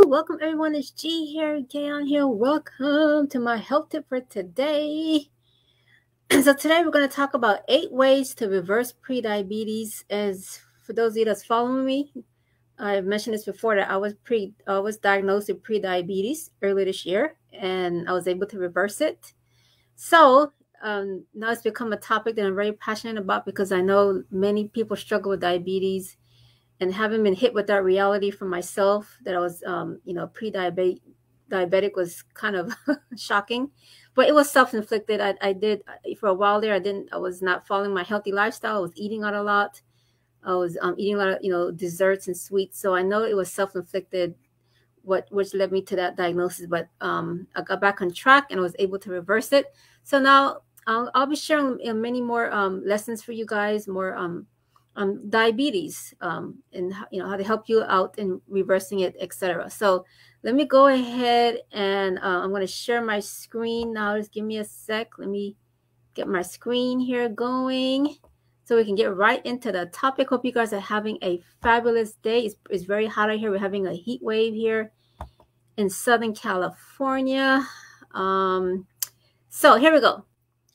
welcome everyone. It's G here, Gayon here. Welcome to my health tip for today. So today we're going to talk about 8 ways to reverse prediabetes. As for those of you that's following me, I've mentioned this before that I was diagnosed with prediabetes earlier this year, and I was able to reverse it. So now it's become a topic that I'm very passionate about because I know many people struggle with diabetes. And having been hit with that reality for myself that I was, diabetic was kind of shocking, but it was self-inflicted. I did for a while there. I was not following my healthy lifestyle. I was eating out a lot. I was eating a lot of, desserts and sweets. So I know it was self-inflicted, which led me to that diagnosis. But I got back on track and I was able to reverse it. So now I'll be sharing many more lessons for you guys, more diabetes, and how to help you out in reversing it, etc. So let me go ahead and I'm going to share my screen now. Just give me a sec. Let me get my screen here going so we can get right into the topic. Hope you guys are having a fabulous day. It's very hot out here. We're having a heat wave here in Southern California. So here we go.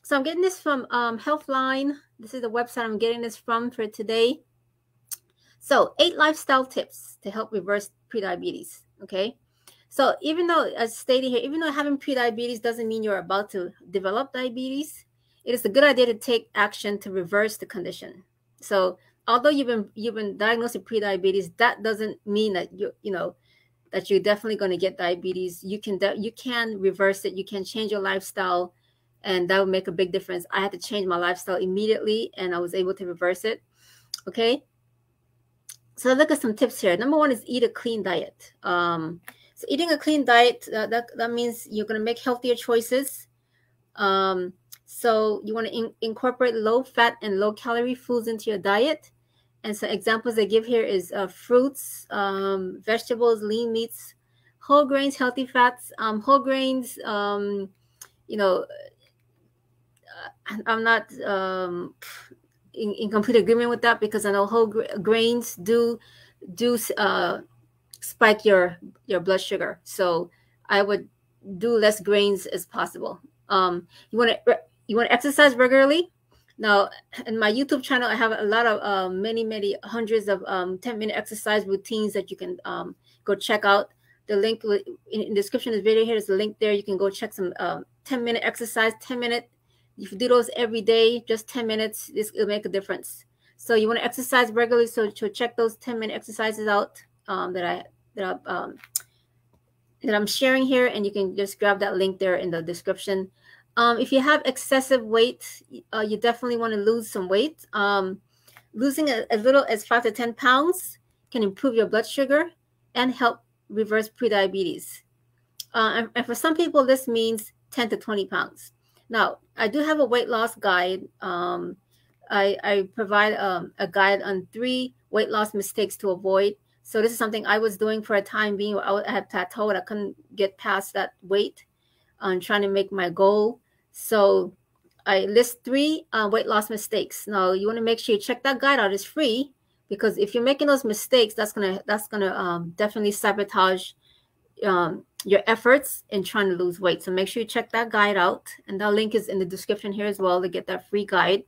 So I'm getting this from Healthline. This is the website I'm getting this from for today. So 8 lifestyle tips to help reverse prediabetes. Okay. So even though, as stated here, even though having prediabetes doesn't mean you're about to develop diabetes, it is a good idea to take action to reverse the condition. So although you've been diagnosed with prediabetes, that doesn't mean that that you're definitely going to get diabetes. You can reverse it. You can change your lifestyle, and that will make a big difference. I had to change my lifestyle immediately, and I was able to reverse it. Okay. So look at some tips here. Number 1 is eat a clean diet. So eating a clean diet, that means you're going to make healthier choices. So you want to incorporate low-fat and low-calorie foods into your diet. And so examples I give here is fruits, vegetables, lean meats, whole grains, healthy fats. Whole grains, I'm not in complete agreement with that, because I know whole grains do spike your blood sugar. So I would do less grains as possible. You want to exercise regularly. Now, in my YouTube channel, I have a lot of many hundreds of 10-minute exercise routines that you can go check out. The link in the description of the video here is a link there. You can go check some 10-minute exercise. 10-minute. If you do those every day, just 10 minutes, it'll make a difference. So you want to exercise regularly. So to check those 10-minute exercises out that I'm sharing here, and you can just grab that link there in the description. If you have excessive weight, you definitely want to lose some weight. Losing as little as 5 to 10 pounds can improve your blood sugar and help reverse prediabetes. And for some people, this means 10 to 20 pounds. Now, I do have a weight loss guide. I provide a guide on 3 weight loss mistakes to avoid. So this is something I was doing for a time being. I had plateaued. I couldn't get past that weight on trying to make my goal. So I list 3 weight loss mistakes. Now, you want to make sure you check that guide out. It's free, because if you're making those mistakes, that's gonna definitely sabotage your efforts in trying to lose weight. So make sure you check that guide out, and that link is in the description here as well to get that free guide.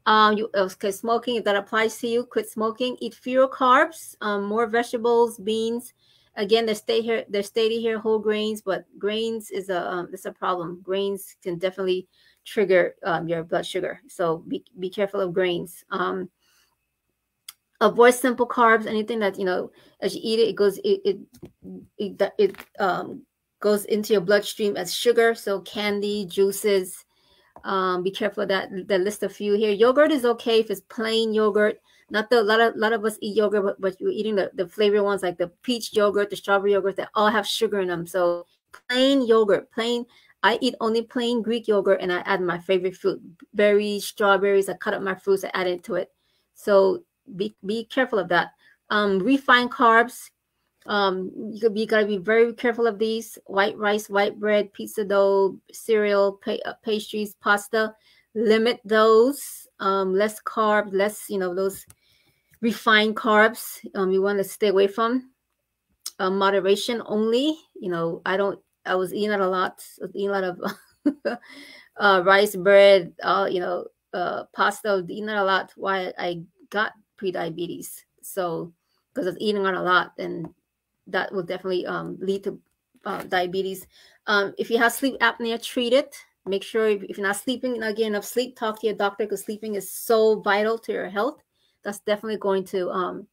Smoking, if that applies to you, quit smoking. Eat fewer carbs, more vegetables, beans. Again, they're stated here whole grains, but grains is it's a problem. Grains can definitely trigger your blood sugar, so be careful of grains. Avoid simple carbs. Anything that as you eat it, it goes into your bloodstream as sugar. So candy, juices. Be careful of that. The list a few here. Yogurt is okay if it's plain yogurt. Not a lot of us eat yogurt, but you're eating the flavored ones like the peach yogurt, the strawberry yogurt, that all have sugar in them. So plain yogurt, I eat only plain Greek yogurt, and I add my favorite fruit, berries, strawberries. I cut up my fruits, I add into it. So be careful of that. Refined carbs. You gotta be very careful of these. White rice, white bread, pizza dough, cereal, pastries, pasta. Limit those. Less carbs, less those refined carbs. You want to stay away from. moderation only. I was eating a lot, eating a lot of rice, bread, pasta, eating a lot. Why I got pre-diabetes. So because I was eating on a lot, and that will definitely lead to diabetes. If you have sleep apnea, treat it. Make sure if you're not sleeping, not getting enough sleep, talk to your doctor, because sleeping is so vital to your health. That's definitely going to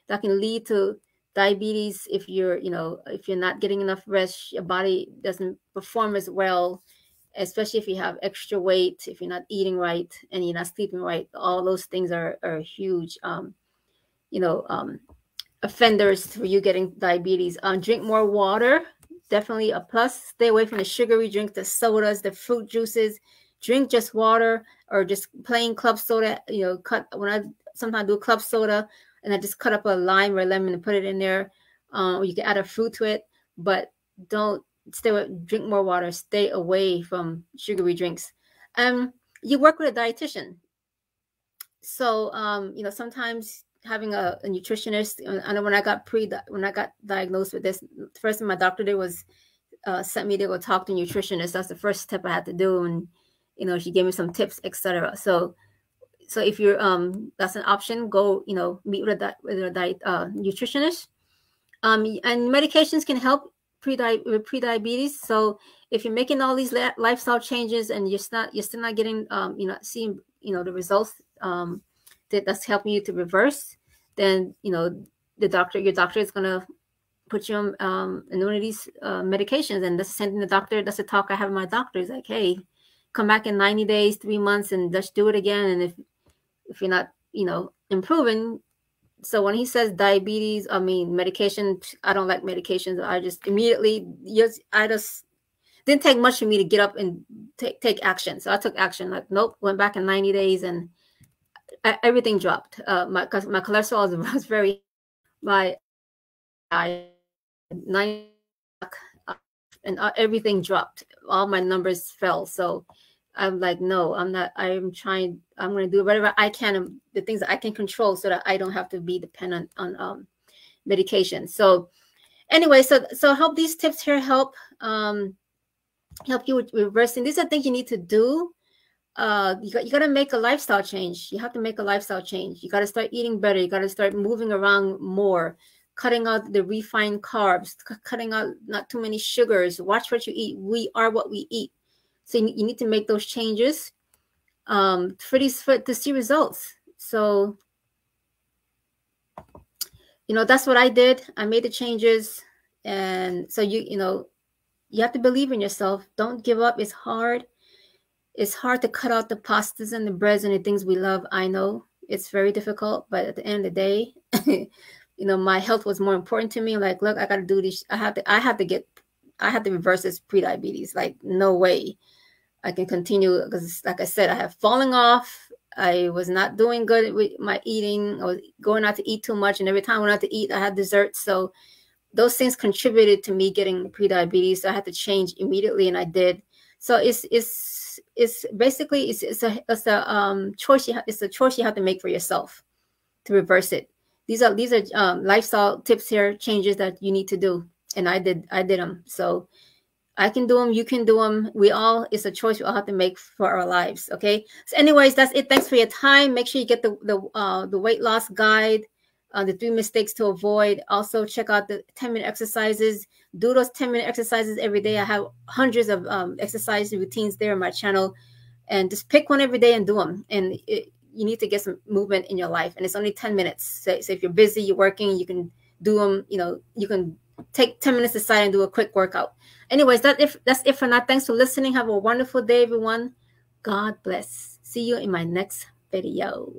that can lead to diabetes. If you're not getting enough rest, your body doesn't perform as well, especially if you have extra weight, if you're not eating right and you're not sleeping right. All those things are huge offenders for you getting diabetes. Drink more water, definitely a plus. Stay away from the sugary drinks, the sodas, the fruit juices. Drink just water or just plain club soda. When I sometimes do club soda, and I just cut up a lime or a lemon and put it in there. Or you can add a fruit to it, but don't drink more water. Stay away from sugary drinks. You work with a dietitian, so sometimes having a nutritionist. I know when I got diagnosed with this, the first thing my doctor did was sent me to go talk to a nutritionist. That's the first step I had to do, and she gave me some tips, etc. So if you're that's an option, go meet with a diet nutritionist. And medications can help with pre-diabetes. So if you're making all these lifestyle changes and you're still not getting seeing the results that's helping you to reverse, then your doctor is going to put you on one of these medications. And that's sending the doctor. That's a talk I have with my doctor. Is like, hey, come back in 90 days, 3 months, and just do it again. And if you're not improving. So when he says diabetes, medication, I don't like medications. I just immediately, I just didn't take much for me to get up and take action. So I took action. Like, nope, went back in 90 days and everything dropped. My cholesterol was very, my 90, and everything dropped. All my numbers fell. So I'm like, no, I'm not. I'm going to do whatever I can, the things that I can control, so that I don't have to be dependent on medication. So anyway, so I hope these tips here help you with reversing. These are things you need to do. You got to make a lifestyle change. You have to make a lifestyle change. You got to start eating better. You got to start moving around more, cutting out the refined carbs, cutting out not too many sugars. Watch what you eat. We are what we eat. So you need to make those changes to see results. So, that's what I did. I made the changes. And so you have to believe in yourself. Don't give up. It's hard. It's hard to cut out the pastas and the breads and the things we love. I know it's very difficult, but at the end of the day, my health was more important to me. Like, look, I got to do this. I have to reverse this pre-diabetes. Like, no way I can continue, because like I said, I have fallen off. I was not doing good with my eating. I was going out to eat too much. And every time I went out to eat, I had dessert. So those things contributed to me getting pre-diabetes. So I had to change immediately. And I did. So it's basically a choice. It's a choice you have to make for yourself to reverse it. These are lifestyle tips here, changes that you need to do. And I did them. So I can do them. You can do them. It's a choice we all have to make for our lives. Okay. So anyways, that's it. Thanks for your time. Make sure you get the weight loss guide, the 3 mistakes to avoid. Also check out the 10-minute exercises. Do those 10-minute exercises every day. I have hundreds of exercise routines there on my channel, and just pick one every day and do them. And you need to get some movement in your life. And it's only 10 minutes. So if you're busy, you're working, you can do them. You can take 10 minutes aside and do a quick workout. Anyways, that's it for now. Thanks for listening. Have a wonderful day, everyone. God bless. See you in my next video.